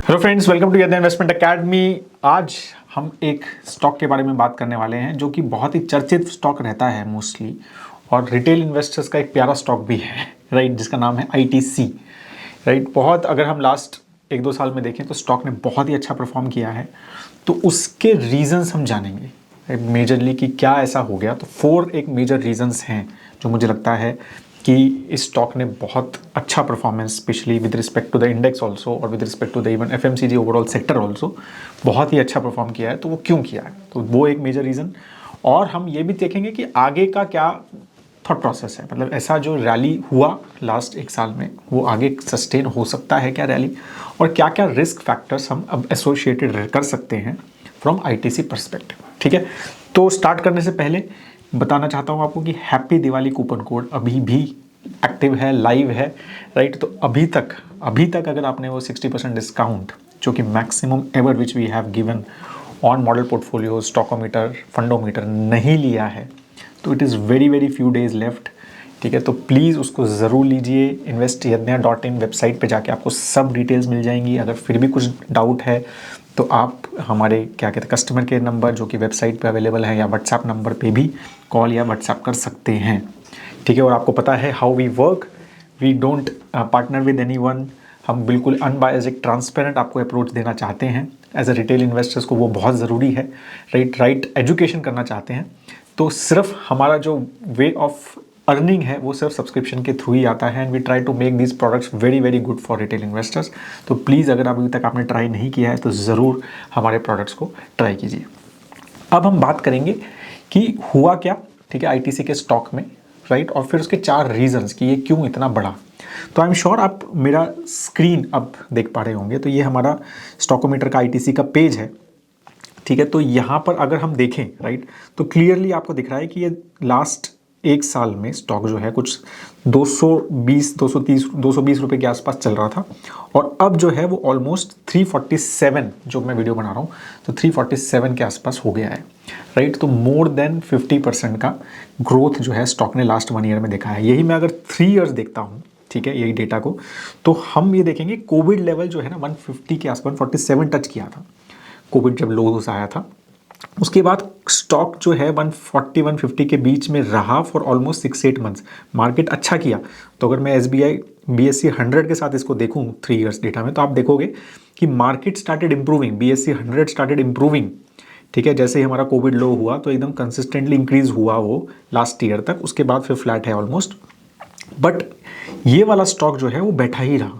Hello friends, welcome to यदि investment academy. आज हम एक स्टॉक के बारे में बात करने वाले हैं जो कि बहुत ही चर्चित स्टॉक रहता है मोस्टली, और रिटेल इन्वेस्टर्स का एक प्यारा स्टॉक भी है, राइट, जिसका नाम है आईटीसी, राइट। बहुत अगर हम लास्ट 1-2 साल में देखें तो स्टॉक ने बहुत ही अच्छा परफॉर्म किया है, तो उसके रीजंस हम जानेंगे मेजरली कि क्या ऐसा हो गया। तो 4 एक मेजर रीजंस हैं जो मुझे लगता है कि इस स्टॉक ने बहुत अच्छा performance, specially with respect to the index also और with respect to the even FMCG overall sector also, बहुत ही अच्छा परफॉर्म किया है। तो वो क्यों किया है, तो वो एक मेजर रीज़न। और हम ये भी देखेंगे कि आगे का क्या थॉट प्रोसेस है, मतलब ऐसा जो रैली हुआ लास्ट 1 साल में वो आगे सस्टेन हो सकता है क्या रैली, और क्या क्या रिस्क फैक्टर्स हम अब एसोसिएटेड कर सकते हैं फ्रॉम आईटीसी पर्सपेक्टिव। ठीक है, तो स्टार्ट करने से पहले बताना चाहता हूँ आपको कि हैप्पी दिवाली कूपन कोड अभी भी एक्टिव है, लाइव है, राइट। तो अभी तक अगर आपने वो 60% डिस्काउंट जो कि maximum ever which we have given on model portfolio, Stockometer, Fundometer नहीं लिया है, तो it is very few days left. ठीक है, तो प्लीज़ उसको ज़रूर लीजिए। investyadnya.in वेबसाइट पे जाके आपको सब डिटेल्स मिल जाएंगी। अगर फिर भी कुछ डाउट है तो आप हमारे क्या कहते हैं कस्टमर केयर नंबर जो कि वेबसाइट पे अवेलेबल है या व्हाट्सएप नंबर पे भी कॉल या व्हाट्सएप कर सकते हैं। ठीक है, और आपको पता है how we work, we don't partner with anyone. हम बिल्कुल अनबायस्ड, एक ट्रांसपेरेंट आपको अप्रोच देना चाहते हैं। एज अ रिटेल इन्वेस्टर्स को वो बहुत ज़रूरी है, राइट एजुकेशन करना चाहते हैं। तो सिर्फ हमारा जो वे ऑफ अर्निंग है वो सिर्फ सब्सक्रिप्शन के थ्रू ही आता है, and we try to make this products very good for retail investors. तो प्लीज़ अगर अभी तक आपने ट्राई नहीं किया है तो ज़रूर हमारे प्रोडक्ट्स को ट्राई कीजिए। अब हम बात करेंगे कि हुआ क्या, ठीक है, आईटीसी के स्टॉक में, राइट, और फिर उसके 4 रीजंस कि ये क्यों इतना बढ़ा। तो आई एम श्योर आप मेरा स्क्रीन अब देख पा रहे होंगे। तो ये हमारा स्टॉकोमीटर का आईटीसी का पेज है। ठीक है, तो यहाँ पर अगर हम देखें, राइट, तो क्लियरली आपको दिख रहा है कि ये लास्ट 1 साल में स्टॉक जो है कुछ 220 रुपए के आसपास चल रहा था, और अब जो है वो ऑलमोस्ट 347, जो मैं वीडियो बना रहा हूँ तो 347 के आसपास हो गया है, राइट। तो मोर देन 50% का ग्रोथ जो है स्टॉक ने लास्ट 1 ईयर में देखा है। यही मैं अगर 3 ईयर्स देखता हूँ, ठीक है, यही डेटा को, तो हम ये देखेंगे कोविड लेवल जो है ना 150 के आसपास 147 टच किया था कोविड जब लोस आया था। उसके बाद स्टॉक जो है 140-150 के बीच में रहा फॉर ऑलमोस्ट 6-8 मंथ्स। मार्केट अच्छा किया। तो अगर मैं एसबीआई बीएससी 100 के साथ इसको देखूं 3 इयर्स डेटा में, तो आप देखोगे कि market started improving, BSc 100 started improving. ठीक है, जैसे ही हमारा कोविड लो हुआ तो एकदम कंसिस्टेंटली इंक्रीज हुआ वो लास्ट ईयर तक, उसके बाद फिर फ्लैट है ऑलमोस्ट। बट ये वाला स्टॉक जो है वो बैठा ही रहा,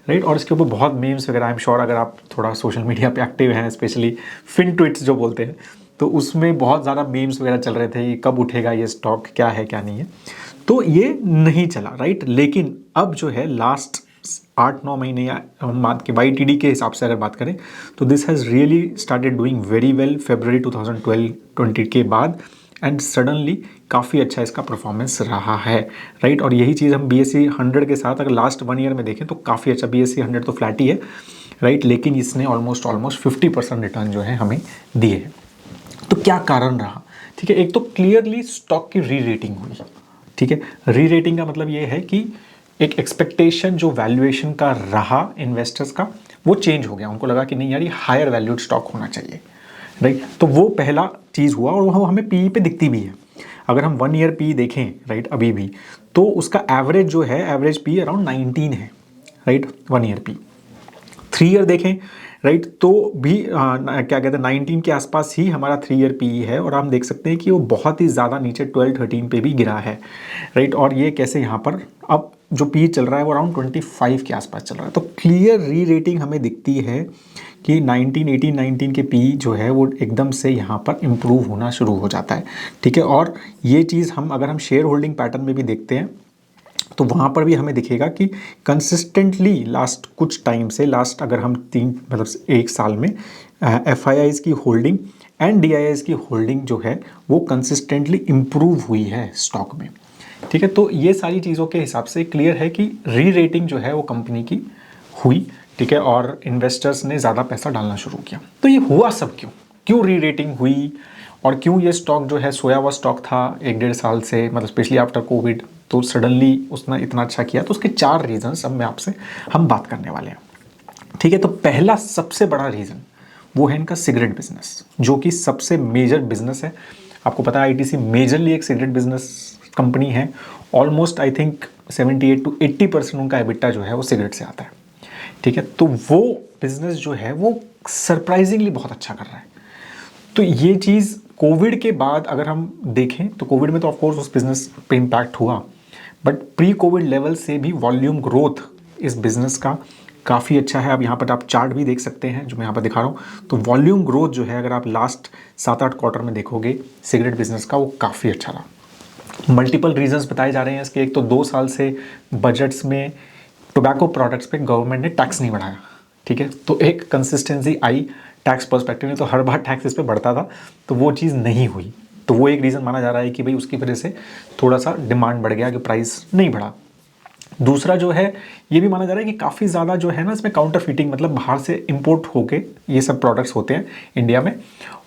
राइट। और इसके ऊपर बहुत मीम्स वगैरह, आई एम श्योर अगर आप थोड़ा सोशल मीडिया पे एक्टिव हैं, स्पेशली फिन ट्वीट्स जो बोलते हैं, तो उसमें बहुत ज़्यादा मीम्स वगैरह चल रहे थे कि कब उठेगा ये स्टॉक, क्या है क्या नहीं है। तो ये नहीं चला, राइट। लेकिन अब जो है लास्ट 8-9 महीने या हम बात के YTD के हिसाब से अगर बात करें तो this has really started doing very well फरवरी 2012-20 के बाद, एंड सडनली काफ़ी अच्छा इसका परफॉर्मेंस रहा है, राइट। और यही चीज़ हम BSE 100 के साथ अगर लास्ट 1 ईयर में देखें तो काफ़ी अच्छा, BSE 100 तो फ्लैट ही है, राइट, लेकिन इसने ऑलमोस्ट 50% रिटर्न जो है हमें दिए हैं। तो क्या कारण रहा, ठीक है। एक तो क्लियरली स्टॉक की री रेटिंग हुई, ठीक है। री रेटिंग का मतलब ये है कि एक एक्सपेक्टेशन जो वैल्यूएशन का रहा इन्वेस्टर्स का वो चेंज हो गया। उनको लगा कि नहीं यार ये हायर वैल्यूड स्टॉक होना चाहिए, राइट। तो वो पहला चीज़ हुआ, और वो हमें पी पे दिखती भी है। अगर हम 1 ईयर पी देखें, राइट, अभी भी तो उसका एवरेज जो है, एवरेज पी अराउंड 19 है, राइट, 1 ईयर पी। 3 ईयर देखें, राइट, तो भी क्या कहते हैं 19 के आसपास ही हमारा 3 ईयर पी है, और हम देख सकते हैं कि वो बहुत ही ज़्यादा नीचे 12-13 पे भी गिरा है, राइट। और ये कैसे यहाँ पर अब जो पी चल रहा है वो अराउंड 25 के आसपास चल रहा है। तो क्लियर री रेटिंग हमें दिखती है कि 19 के पी जो है वो एकदम से यहाँ पर इम्प्रूव होना शुरू हो जाता है, ठीक है। और ये चीज़ हम अगर हम शेयर होल्डिंग पैटर्न में भी देखते हैं तो वहाँ पर भी हमें दिखेगा कि कंसिस्टेंटली लास्ट कुछ टाइम से, लास्ट अगर हम 1 साल में FIIs की होल्डिंग एंड DIIs की होल्डिंग जो है वो कंसिस्टेंटली इम्प्रूव हुई है स्टॉक में, ठीक है। तो ये सारी चीज़ों के हिसाब से क्लियर है कि री रेटिंग जो है वो कंपनी की हुई, ठीक है, और इन्वेस्टर्स ने ज़्यादा पैसा डालना शुरू किया। तो ये हुआ सब क्यों, क्यों री रेटिंग हुई, और क्यों ये स्टॉक जो है सोया हुआ स्टॉक था 1-1.5 साल से, मतलब स्पेशली आफ्टर कोविड, तो सडनली उसने इतना अच्छा किया। तो उसके 4 रीजंस अब मैं आपसे हम बात करने वाले हैं, ठीक है। तो पहला सबसे बड़ा रीज़न वो है इनका सिगरेट बिजनेस, जो कि सबसे मेजर बिजनेस है। आपको पता है आईटीसी मेजरली एक सिगरेट बिजनेस कंपनी है। ऑलमोस्ट आई थिंक 78 to 80% उनका एबिटा जो है वो सिगरेट से आता है, ठीक है। तो वो बिजनेस जो है वो सरप्राइजिंगली बहुत अच्छा कर रहा है। तो ये चीज़ कोविड के बाद अगर हम देखें तो कोविड में तो ऑफकोर्स उस बिजनेस पे इम्पैक्ट हुआ, बट प्री कोविड लेवल से भी वॉल्यूम ग्रोथ इस बिजनेस का काफ़ी अच्छा है। अब यहाँ पर आप चार्ट भी देख सकते हैं जो मैं यहाँ पर दिखा रहा हूँ। तो वॉल्यूम ग्रोथ जो है अगर आप लास्ट 7-8 क्वार्टर में देखोगे सिगरेट बिजनेस का, वो काफ़ी अच्छा रहा। मल्टीपल रीजंस बताए जा रहे हैं इसके। एक तो 2 साल से बजट्स में टोबैको प्रोडक्ट्स पे गवर्नमेंट ने टैक्स नहीं बढ़ाया, ठीक है। तो एक कंसिस्टेंसी आई टैक्स पर्सपेक्टिव में। तो हर बार टैक्स इस पे बढ़ता था, तो वो चीज़ नहीं हुई। तो वो एक रीज़न माना जा रहा है कि भाई उसकी वजह से थोड़ा सा डिमांड बढ़ गया, कि प्राइस नहीं बढ़ा। दूसरा जो है ये भी माना जा रहा है कि काफ़ी ज़्यादा जो है ना इसमें काउंटर फिटिंग, मतलब बाहर से इंपोर्ट होके ये सब प्रोडक्ट्स होते हैं इंडिया में,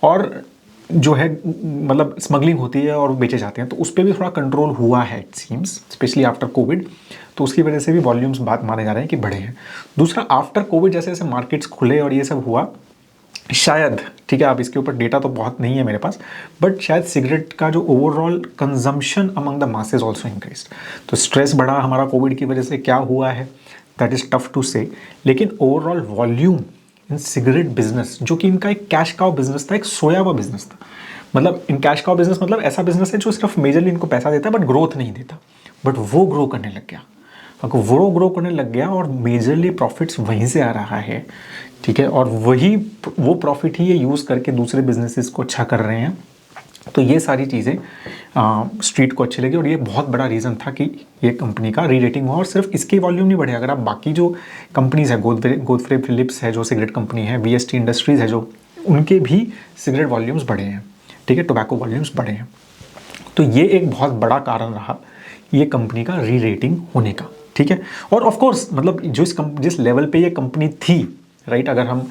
और जो है मतलब स्मगलिंग होती है और बेचे जाते हैं। तो उस पर भी थोड़ा कंट्रोल हुआ है it seems, specially after Covid. तो उसकी वजह से भी वॉल्यूम्स बात माने जा रहे हैं कि बढ़े हैं। दूसरा, आफ्टर कोविड जैसे जैसे मार्केट्स खुले और ये सब हुआ, शायद, ठीक है, अब इसके ऊपर डेटा तो बहुत नहीं है मेरे पास, बट शायद सिगरेट का जो overall consumption among the masses also increase. तो स्ट्रेस बढ़ा हमारा कोविड की वजह से, क्या हुआ है दैट इज़ टफ टू से। लेकिन ओवरऑल वॉल्यूम इन सिगरेट बिजनेस, जो कि इनका एक कैश काउ बिजनेस था, एक सोया हुआ बिजनेस था, मतलब इन कैश काउ बिजनेस मतलब ऐसा बिजनेस है जो सिर्फ मेजरली इनको पैसा देता है बट ग्रोथ नहीं देता, बट वो ग्रो करने लग गया। अगर वो ग्रो करने लग गया और मेजरली प्रॉफिट्स वहीं से आ रहा है, ठीक है, और वही वो प्रॉफिट ही ये यूज़ करके दूसरे बिजनेसेस को अच्छा कर रहे हैं। तो ये सारी चीज़ें स्ट्रीट को अच्छी लगी, और ये बहुत बड़ा रीज़न था कि ये कंपनी का री रेटिंग हुआ। और सिर्फ इसकी वॉल्यूम नहीं बढ़े, अगर आप बाकी जो कंपनीज़ है, गोदफ्रे फिलिप्स है जो सिगरेट कंपनी है, वीएसटी इंडस्ट्रीज़ है जो, उनके भी सिगरेट वॉल्यूम्स बढ़े हैं, ठीक है, टोबैको वॉल्यूम्स बढ़े हैं। तो ये एक बहुत बड़ा कारण रहा ये कंपनी का री रेटिंग होने का, ठीक है। और ऑफ कोर्स मतलब जिस लेवल पे ये कंपनी थी, राइट, अगर हम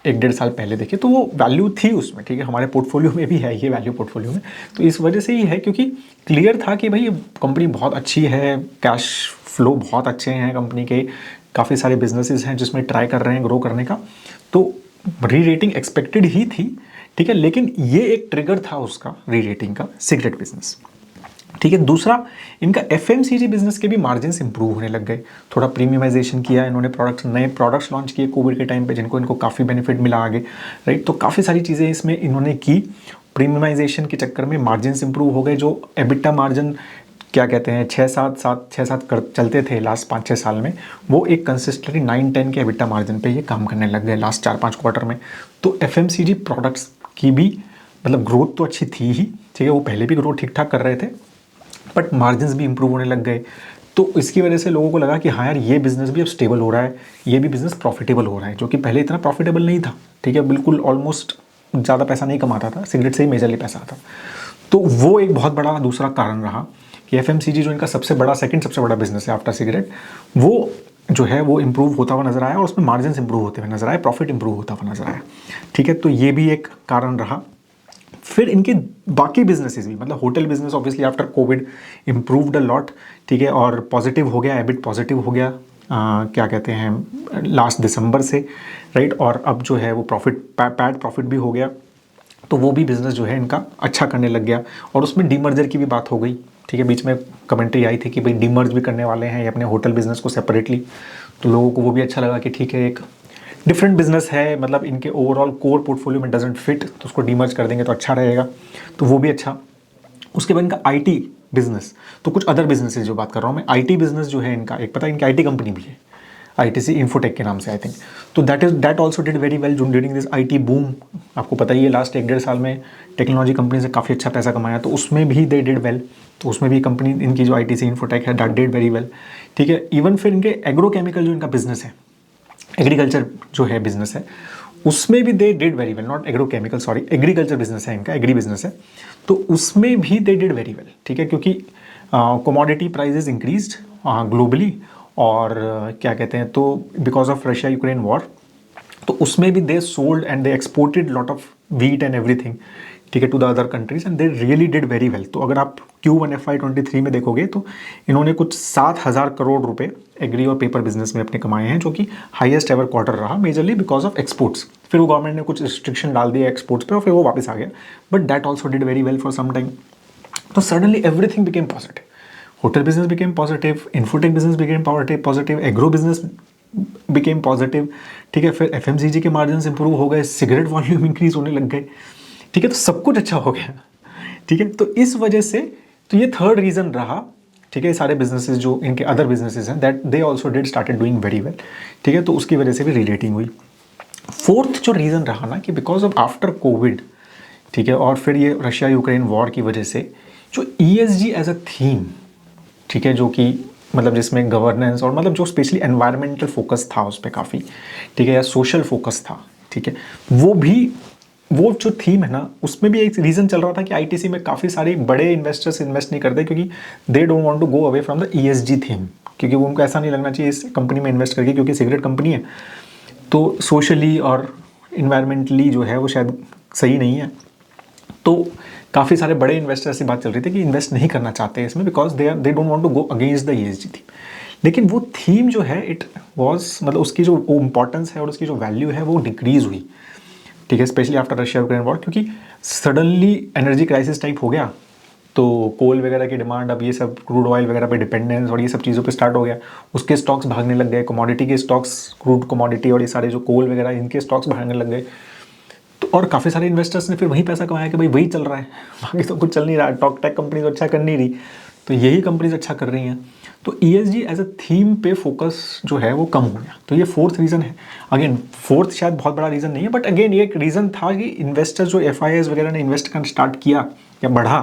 1-1.5 साल पहले देखें तो वो वैल्यू थी उसमें, ठीक है, हमारे पोर्टफोलियो में भी है ये वैल्यू पोर्टफोलियो में। तो इस वजह से ही है क्योंकि क्लियर था कि भाई ये कंपनी बहुत अच्छी है, कैश फ्लो बहुत अच्छे हैं कंपनी के, काफ़ी सारे बिजनेसेस हैं जिसमें ट्राई कर रहे हैं ग्रो करने का। तो री रेटिंग एक्सपेक्टेड ही थी, ठीक है, लेकिन ये एक ट्रिगर था उसका री रेटिंग का, सिगरेट बिजनेस, ठीक है। दूसरा, इनका एफएमसीजी बिजनेस के भी मार्जिन्स इंप्रूव होने लग गए। थोड़ा प्रीमियमाइजेशन किया इन्होंने, नए प्रोडक्ट्स लॉन्च किए कोविड के टाइम पे, जिनको इनको काफ़ी बेनिफिट मिला आगे, राइट। तो काफ़ी सारी चीज़ें इसमें इन्होंने की। प्रीमियमाइजेशन के चक्कर में मार्जिन्स इंप्रूव हो गए। जो एबिटा मार्जिन क्या कहते हैं 6-7 चलते थे लास्ट 5-6 साल में, वो एक कंसिस्टेंटली 9-10 के एबिटा मार्जिन पे ये काम करने लग गए लास्ट 4-5 क्वार्टर में। तो एफएमसीजी प्रोडक्ट्स की भी मतलब ग्रोथ तो अच्छी थी ही, ठीक है, वो पहले भी ग्रोथ ठीक ठाक कर रहे थे, बट मार्जिन्स भी इंप्रूव होने लग गए। तो इसकी वजह से लोगों को लगा कि हाँ यार ये बिज़नेस भी अब स्टेबल हो रहा है, ये भी बिज़नेस प्रॉफिटेबल हो रहा है, जो कि पहले इतना प्रॉफिटेबल नहीं था, ठीक है, बिल्कुल ऑलमोस्ट ज़्यादा पैसा नहीं कमाता था, सिगरेट से ही मेजरली पैसा आता। तो वो एक बहुत बड़ा दूसरा कारण रहा कि एफएमसीजी जो इनका सेकंड सबसे बड़ा बिजनेस है आफ्टर सिगरेट, वो जो है वो इंप्रूव होता हुआ नजर आया, और उसमें मार्जिन्स इंप्रूव होते हुए नजर आए, प्रॉफिट इंप्रूव होता हुआ नजर आया, ठीक है। तो ये भी एक कारण रहा। फिर इनके बाकी बिजनेसेस भी, मतलब hotel business obviously after Covid improved a lot, ठीक है, और पॉजिटिव हो गया, एबिट पॉजिटिव हो गया, क्या कहते हैं लास्ट दिसंबर से, राइट। और अब जो है वो पैड प्रॉफिट भी हो गया। तो वो भी बिज़नेस जो है इनका अच्छा करने लग गया, और उसमें डीमर्जर की भी बात हो गई, ठीक है। बीच में कमेंट्री आई थी कि भाई डीमर्ज भी करने वाले हैं ये अपने होटल बिजनेस को सेपरेटली। तो लोगों को वो भी अच्छा लगा कि ठीक है, एक डिफरेंट बिजनेस है, मतलब इनके ओवरऑल कोर पोर्टफोलियो में डजेंट फिट, तो उसको डीमर्ज कर देंगे तो अच्छा रहेगा, तो वो भी अच्छा। उसके बाद इनका आईटी बिजनेस, तो कुछ अदर बिजनेसेस जो बात कर रहा हूँ मैं, आईटी बिजनेस जो है इनका, एक पता है इनकी आईटी कंपनी भी है, आईटीसी इन्फोटेक के नाम से आई थिंक। तो that also did very well during this IT boom. आपको पता ही है लास्ट 1-1.5 साल में टेक्नोलॉजी कंपनी से काफ़ी अच्छा पैसा कमाया, तो उसमें भी दे डिड वेल। तो उसमें भी कंपनी इनकी जो आईटीसी इन्फोटेक है दैट डिड वेरी वेल, ठीक है। इवन फिर इनके एग्रोकेमिकल जो इनका बिजनेस है, एग्रीकल्चर जो है बिजनेस है, उसमें भी they did very well, not agrochemical sorry, agriculture business है इनका, एग्री बिजनेस है, तो उसमें भी दे डिड वेरी वेल, ठीक है, क्योंकि कमोडिटी प्राइजेज इंक्रीज्ड ग्लोबली, और क्या कहते हैं, तो because of Russia Ukraine war, तो उसमें भी they sold and they exported lot of wheat and everything, ठीक है, to the other countries, and they really did very well. तो अगर आप Q1 FY23 में देखोगे तो इन्होंने कुछ 7,000 करोड़ रुपए एग्री और पेपर बिजनेस में अपने कमाए हैं, जो कि हाईएस्ट एवर क्वार्टर रहा, मेजरली बिकॉज ऑफ एक्सपोर्ट्स। फिर वो गवर्नमेंट ने कुछ रिस्ट्रिक्शन डाल दिया एक्सपोर्ट्स पे और फिर वो वापस आ गया, but that also did very well for some time. तो suddenly everything became positive, hotel business became positive, infotech business became positive, agro business became positive, ठीक है। फिर FMCG के मार्जिन इंप्रूव हो गए, सिगरेट वॉल्यूम इंक्रीज होने लग गए, ठीक है। तो सब कुछ अच्छा हो गया, ठीक है। तो इस वजह से तो ये थर्ड रीजन रहा, ठीक है। सारे बिजनेसेस जो इनके अदर बिजनेसेस हैं, that they also did started doing very well, ठीक है। तो उसकी वजह से भी रीरेटिंग हुई। फोर्थ जो रीजन रहा ना, कि बिकॉज ऑफ आफ्टर कोविड, ठीक है, और फिर ये रशिया यूक्रेन वॉर की वजह से जो ESG एज अ थीम, ठीक है, जो कि मतलब जिसमें गवर्नेंस और मतलब जो स्पेशली एनवायरमेंटल फोकस था उस पर काफ़ी, ठीक है, या सोशल फोकस था, ठीक है, वो जो थीम है ना, उसमें भी एक रीज़न चल रहा था कि ITC में काफ़ी सारे बड़े इन्वेस्टर्स इन्वेस्ट नहीं करते, क्योंकि they don't want to go away from the ESG theme, क्योंकि वो उनको ऐसा नहीं लगना चाहिए इस कंपनी में इन्वेस्ट करके, क्योंकि सिगरेट कंपनी है तो सोशली और इन्वायरमेंटली जो है वो शायद सही नहीं है। तो काफ़ी सारे बड़े इन्वेस्टर्स से बात चल रही थी कि इन्वेस्ट नहीं करना चाहते इसमें, because they don't want to go against the ESG theme. लेकिन वो थीम जो है इट वाज मतलब उसकी जो इम्पोर्टेंस है और उसकी जो वैल्यू है वो डिक्रीज हुई, ठीक है, specially after Russia Ukraine war, क्योंकि सडनली एनर्जी क्राइसिस टाइप हो गया, तो कोल वगैरह की डिमांड, अब ये सब क्रूड ऑयल वगैरह पे डिपेंडेंस और ये सब चीज़ों पे स्टार्ट हो गया, उसके स्टॉक्स भागने लग गए, कमोडिटी के स्टॉक्स, क्रूड कमोडिटी और ये सारे जो कोल वगैरह इनके स्टॉक्स भागने लग गए। तो और काफ़ी सारे इन्वेस्टर्स ने फिर वही पैसा कमाया कि भाई वही चल रहा है, बाकी तो कुछ चल नहीं रहा, टॉक टेक कंपनी तो अच्छा कर नहीं रही, तो यही कंपनीज अच्छा कर रही हैं। तो ESG एज अ थीम पे फोकस जो है वो कम हो गया। तो ये फोर्थ रीज़न है। अगेन फोर्थ शायद बहुत बड़ा रीज़न नहीं है, बट अगेन ये एक रीज़न था कि इन्वेस्टर्स जो FIIs वगैरह ने इन्वेस्ट करना स्टार्ट किया या बढ़ा,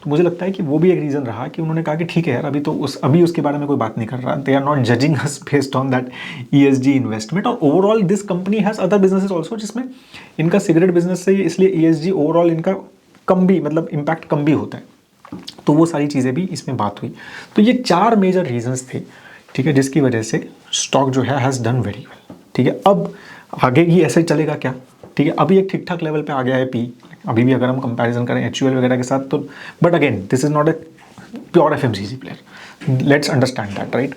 तो मुझे लगता है कि वो भी एक रीज़न रहा कि उन्होंने कहा कि ठीक है यार, अभी उसके बारे में कोई बात नहीं कर रहा, they are not judging us based on that ESG investment. और overall this company has other businesses also, जिसमें इनका सिगरेट बिजनेस से इसलिए ESG ओवरऑल इनका कम भी मतलब इम्पैक्ट कम भी होता है। तो वो सारी चीज़ें भी इसमें बात हुई। तो ये 4 मेजर रीजंस थे, ठीक है, जिसकी वजह से स्टॉक जो है हैज़ डन वेरी वेल, ठीक है। अब आगे ये ऐसे ही चलेगा क्या, ठीक है। अभी एक ठीक ठाक लेवल पे आ गया है P, अभी भी अगर हम कंपैरिजन करें HUL वगैरह के साथ, तो but again this is not a pure FMCG player, let's understand that, right.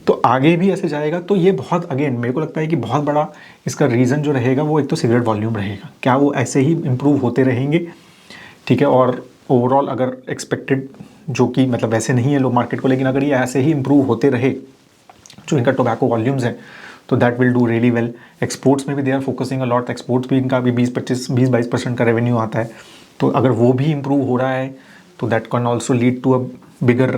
तो आगे भी ऐसे जाएगा, तो ये बहुत अगेन मेरे को लगता है कि बहुत बड़ा इसका रीज़न जो रहेगा वो एक तो सिगरेट वॉल्यूम रहेगा, क्या वो ऐसे ही इम्प्रूव होते रहेंगे, ठीक है। और ओवरऑल अगर एक्सपेक्टेड जो कि मतलब ऐसे नहीं है लोग मार्केट को, लेकिन अगर ये ऐसे ही इम्प्रूव होते रहे जो इनका टोबैको वॉल्यूम्स है, तो that will do really well. Exports में भी they are focusing a lot, exports भी इनका भी 20-22% का रेवेन्यू आता है। तो अगर वो भी इम्प्रूव हो रहा है तो that can also lead to a bigger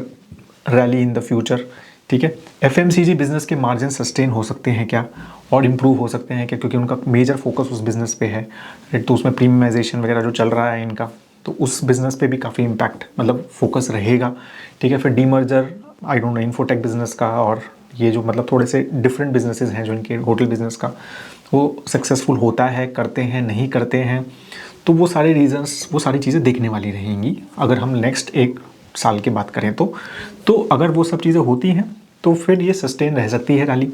rally in the future, ठीक है। FMCG बिजनेस के मार्जिन सस्टेन हो सकते हैं क्या और इम्प्रूव हो सकते हैं क्या, क्योंकि उनका मेजर फोकस उस बिज़नेस पे है, तो उसमें प्रीमियमाइजेशन वगैरह जो चल रहा है इनका, तो उस बिज़नेस पे भी काफ़ी इम्पैक्ट मतलब फोकस रहेगा, ठीक है। फिर demerger I don't know infotech business का, और ये जो मतलब थोड़े से डिफरेंट बिजनेसेस हैं जो इनके होटल बिजनेस का, वो सक्सेसफुल होता है, करते हैं, नहीं करते हैं, तो वो सारे रीजंस, वो सारी चीज़ें देखने वाली रहेंगी अगर हम नेक्स्ट 1 साल की बात करें तो अगर वो सब चीज़ें होती हैं तो फिर ये सस्टेन रह सकती है रैली,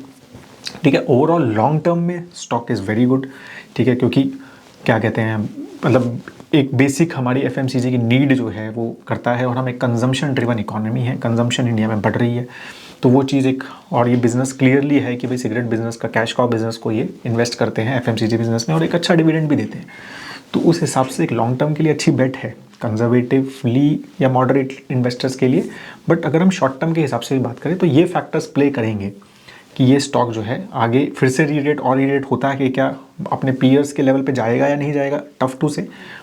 ठीक है। ओवरऑल लॉन्ग टर्म में स्टॉक इज़ वेरी गुड, ठीक है, क्योंकि क्या कहते हैं मतलब एक बेसिक हमारी FMCG की नीड जो है वो करता है, और हम एक कंजम्पशन ड्रिवन इकोनॉमी है, कंजम्पशन इंडिया में बढ़ रही है, तो वो चीज़ एक, और ये बिज़नेस क्लियरली है कि भाई सिगरेट बिजनेस का, कैश कॉ बिजनेस को ये इन्वेस्ट करते हैं FMCG बिजनेस में और एक अच्छा डिविडेंड भी देते हैं, तो उस हिसाब से एक लॉन्ग टर्म के लिए अच्छी बेट है कंजर्वेटिवली या मॉडरेट इन्वेस्टर्स के लिए। बट अगर हम शॉर्ट टर्म के हिसाब से भी बात करें तो ये फैक्टर्स प्ले करेंगे कि ये स्टॉक जो है आगे फिर से रीरेट और रीरेट होता है कि क्या अपने पीयर्स के लेवल पे जाएगा या नहीं जाएगा, टफ टू से,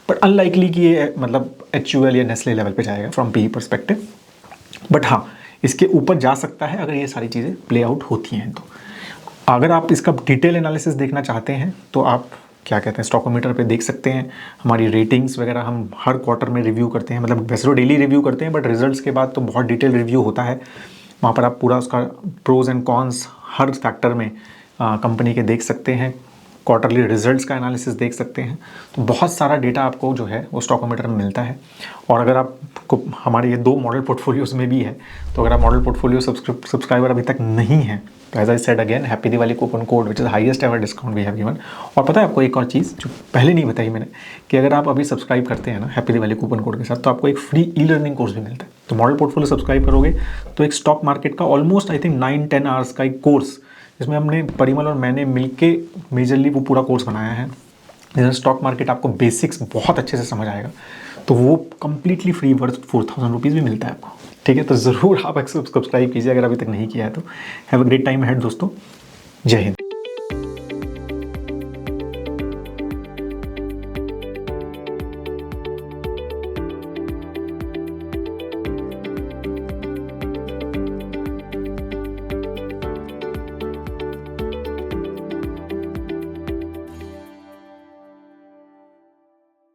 बट अनलाइकली कि ये मतलब HUL या नेस्ले लेवल पे जाएगा फ्रॉम PE परस्पेक्टिव। बट हाँ, इसके ऊपर जा सकता है अगर ये सारी चीज़ें प्ले आउट होती हैं। तो अगर आप इसका डिटेल एनालिसिस देखना चाहते हैं तो आप क्या कहते हैं स्टॉकोमीटर पे देख सकते हैं, हमारी रेटिंग्स वगैरह हम हर क्वार्टर में रिव्यू करते हैं, मतलब वैसे तो डेली रिव्यू करते हैं बट रिजल्ट्स के बाद तो बहुत डिटेल रिव्यू होता है, वहाँ पर आप पूरा उसका प्रोज एंड कॉन्स हर फैक्टर में कंपनी के देख सकते हैं, क्वार्टरली रिजल्ट्स का एनालिसिस देख सकते हैं। तो बहुत सारा डेटा आपको जो है वो स्टॉकोमीटर में मिलता है। और अगर आप आपको हमारे ये 2 मॉडल पोर्टफोलियोज़ में भी है। तो अगर आप मॉडल पोर्टफोलियो सब्सक्राइबर अभी तक नहीं है तो as I said again, happy Diwali coupon code which is highest ever discount we have given. और पता है आपको एक और चीज़ जो पहले नहीं बताई मैंने, कि अगर आप अभी सब्सक्राइब करते हैं ना हैप्पी दिवाली कूपन कोड के साथ, तो आपको एक फ्री ई लर्निंग कोर्स भी मिलता है। तो मॉडल पोर्टफोलियो सब्सक्राइब करोगे तो एक स्टॉक मार्केट का ऑलमोस्ट आई थिंक 9-10 आवर्स का एक कोर्स, जिसमें हमने परिमल और मैंने मिलके मेजरली वो पूरा कोर्स बनाया है, जिसमें स्टॉक मार्केट आपको बेसिक्स बहुत अच्छे से समझ आएगा। तो वो कम्प्लीटली फ्री वर्थ 4000 रुपीज़ भी मिलता है आपको। ठीक है, तो ज़रूर आप सब्सक्राइब कीजिए अगर अभी तक नहीं किया है तो। Have a great time ahead दोस्तों, जय हिंद।